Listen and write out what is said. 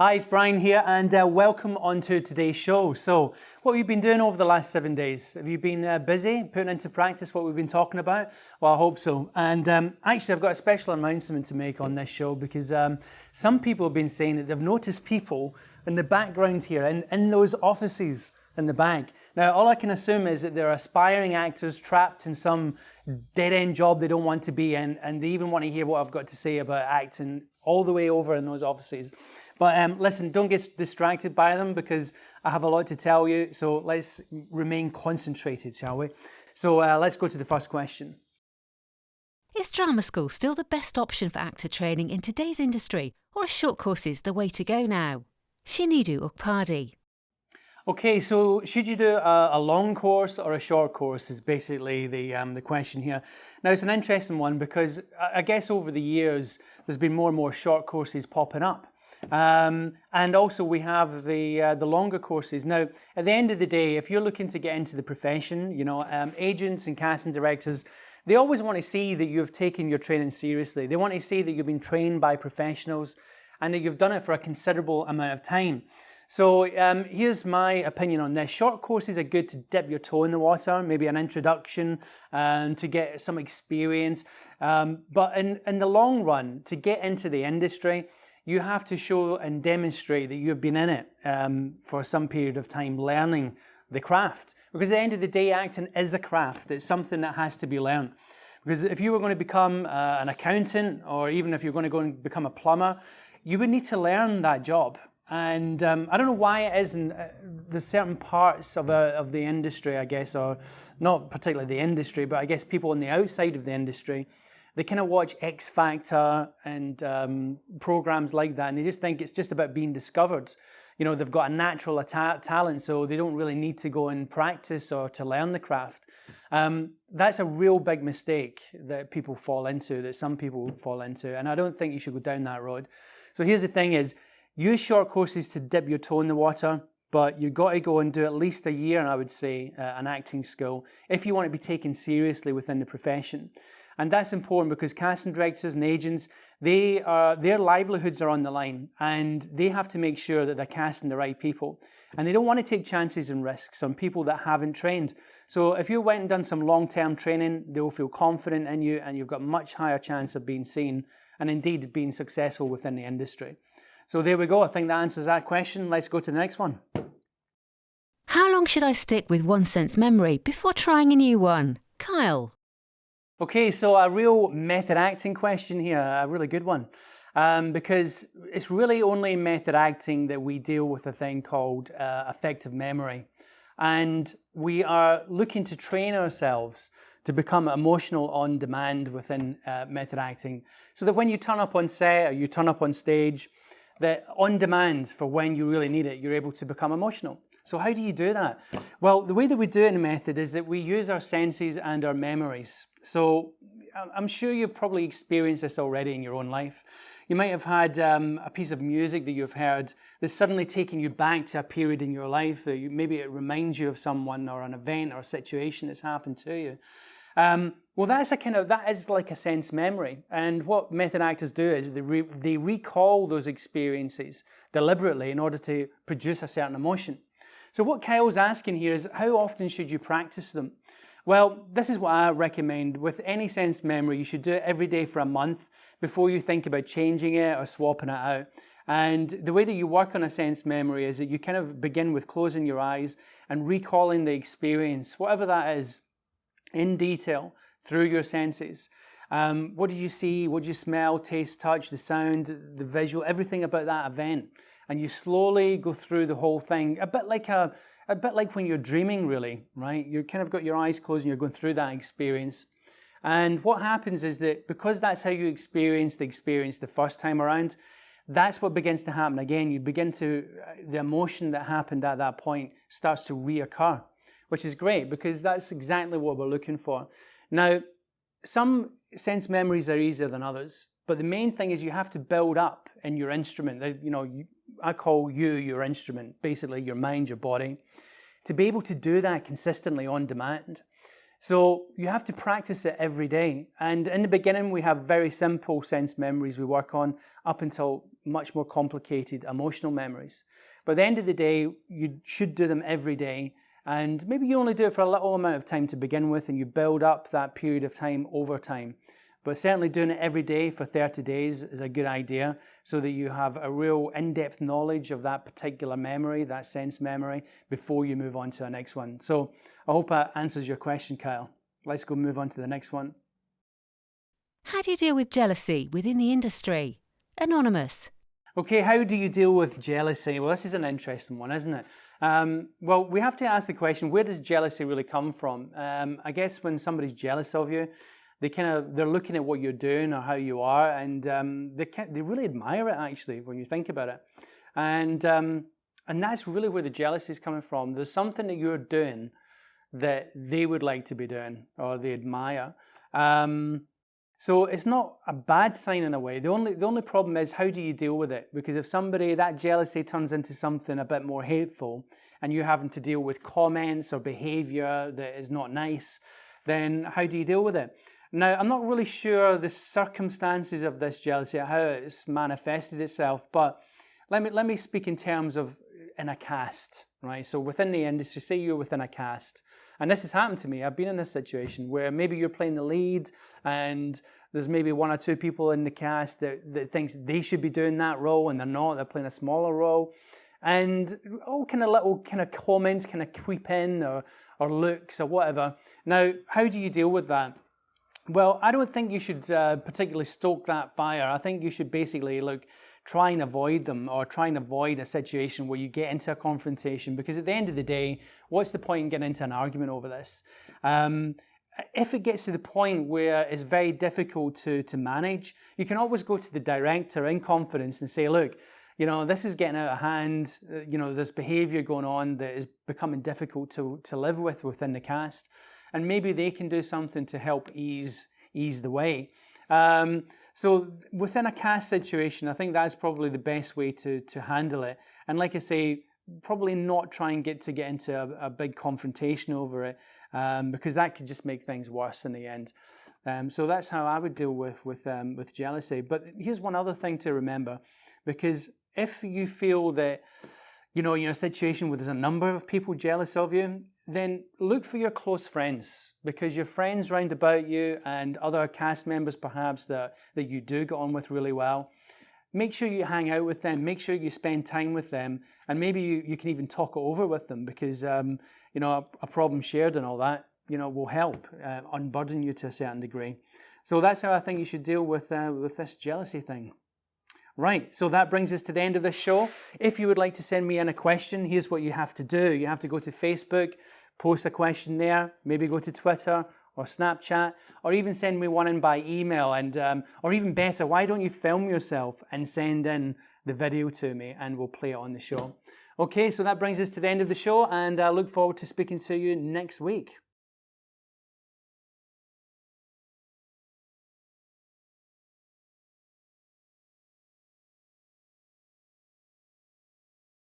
Hi, it's Brian here, and welcome onto today's show. So, what have you been doing over the last 7 days? Have you been busy putting into practice what we've been talking about? Well, I hope so. And actually, I've got a special announcement to make on this show because some people have been saying that they've noticed people in the background here, in those offices in the back. Now, all I can assume is that they're aspiring actors trapped in some dead-end job they don't want to be in, and they even want to hear what I've got to say about acting all the way over in those offices. But listen, don't get distracted by them because I have a lot to tell you. So let's remain concentrated, shall we? So let's go to the first question. Is drama school still the best option for actor training in today's industry, or are short courses the way to go now? Shinidu Ukpadi. Okay, so should you do a long course or a short course is basically the question here. Now, it's an interesting one because I guess over the years, there's been more and more short courses popping up. And also we have the longer courses. Now, at the end of the day, if you're looking to get into the profession, agents and casting directors, they always want to see that you've taken your training seriously. They want to see that you've been trained by professionals and that you've done it for a considerable amount of time. So here's my opinion on this. Short courses are good to dip your toe in the water, maybe an introduction to get some experience. But in the long run, to get into the industry, you have to show and demonstrate that you've been in it for some period of time learning the craft. Because at the end of the day, acting is a craft. It's something that has to be learned. Because if you were going to become an accountant, or even if you're going to go and become a plumber, you would need to learn that job. And I don't know why it is in there's certain parts of the industry, I guess, or not particularly the industry, but I guess people on the outside of the industry, they kind of watch X Factor and programs like that, and they just think it's just about being discovered. You know, they've got a natural talent, so they don't really need to go and practice or to learn the craft. That's a real big mistake that people fall into, that some people fall into, and I don't think you should go down that road. So here's the thing is, use short courses to dip your toe in the water, but you've got to go and do at least a year, I would say, an acting school, if you want to be taken seriously within the profession. And that's important because casting directors and agents, their livelihoods are on the line, and they have to make sure that they're casting the right people. And they don't want to take chances and risks on people that haven't trained. So if you went and done some long-term training, they'll feel confident in you, and you've got much higher chance of being seen, and indeed being successful within the industry. So there we go. I think that answers that question. Let's go to the next one. How long should I stick with one sense memory before trying a new one? Kyle. Okay, so a real method acting question here, a really good one. Because it's really only in method acting that we deal with a thing called affective memory. And we are looking to train ourselves to become emotional on demand within method acting. So that when you turn up on set or you turn up on stage, that on demand for when you really need it, you're able to become emotional. So how do you do that? Well, the way that we do it in a method is that we use our senses and our memories. So I'm sure you've probably experienced this already in your own life. You might have had a piece of music that you've heard that's suddenly taking you back to a period in your life. Maybe it reminds you of someone or an event or a situation that's happened to you. Well, that is like a sense memory. And what method actors do is they recall those experiences deliberately in order to produce a certain emotion. So what Kyle's asking here is, how often should you practice them? Well, this is what I recommend. With any sense memory, you should do it every day for a month before you think about changing it or swapping it out. And the way that you work on a sense memory is that you kind of begin with closing your eyes and recalling the experience, whatever that is, in detail through your senses. What did you see? What did you smell, taste, touch, the sound, the visual, everything about that event? And you slowly go through the whole thing, a bit like when you're dreaming, really, right? You kind of got your eyes closed and you're going through that experience. And what happens is that because that's how you experience the first time around, that's what begins to happen again. The emotion that happened at that point starts to reoccur, which is great because that's exactly what we're looking for. Now, some sense memories are easier than others, but the main thing is you have to build up in your instrument. I call you your instrument, basically your mind, your body, to be able to do that consistently on demand. So you have to practice it every day. And in the beginning, we have very simple sense memories we work on up until much more complicated emotional memories. But at the end of the day, you should do them every day. And maybe you only do it for a little amount of time to begin with, and you build up that period of time over time. But certainly doing it every day for 30 days is a good idea so that you have a real in-depth knowledge of that particular memory, that sense memory, before you move on to the next one. So I hope that answers your question, Kyle. Let's go move on to the next one. How do you deal with jealousy within the industry? Anonymous. Okay, how do you deal with jealousy? Well, this is an interesting one, isn't it? Well, we have to ask the question, where does jealousy really come from? I guess when somebody's jealous of you, they're looking at what you're doing or how you are, and they really admire it, actually, when you think about it. And that's really where the jealousy is coming from. There's something that you're doing that they would like to be doing or they admire. So it's not a bad sign in a way. The only problem is, how do you deal with it? Because if that jealousy turns into something a bit more hateful and you're having to deal with comments or behavior that is not nice, then how do you deal with it? Now, I'm not really sure the circumstances of this jealousy, how it's manifested itself, but let me speak in terms of in a cast, right? So within the industry, say you're within a cast, and this has happened to me. I've been in this situation where maybe you're playing the lead and there's maybe one or two people in the cast that thinks they should be doing that role and they're not, they're playing a smaller role. And all kind of little kind of comments kind of creep in or looks or whatever. Now, how do you deal with that? Well, I don't think you should particularly stoke that fire. I think you should basically try and avoid them, or try and avoid a situation where you get into a confrontation, because at the end of the day, what's the point in getting into an argument over this? If it gets to the point where it's very difficult to manage, you can always go to the director in confidence and say, look, this is getting out of hand, there's behavior going on that is becoming difficult to live with within the cast. And maybe they can do something to help ease the way. So within a cast situation, I think that's probably the best way to handle it. And like I say, probably not try and get into a big confrontation over it, because that could just make things worse in the end. So that's how I would deal with jealousy. But here's one other thing to remember, because if you feel that you're in a situation where there's a number of people jealous of you, then look for your close friends, because your friends round about you and other cast members perhaps that you do get on with really well, make sure you hang out with them, make sure you spend time with them, and maybe you can even talk it over with them, because a problem shared and all that will help unburden you to a certain degree. So that's how I think you should deal with this jealousy thing. Right, so that brings us to the end of this show. If you would like to send me in a question, here's what you have to do. You have to go to Facebook, post a question there, maybe go to Twitter or Snapchat, or even send me one in by email, and or even better, why don't you film yourself and send in the video to me and we'll play it on the show. Okay, so that brings us to the end of the show, and I look forward to speaking to you next week.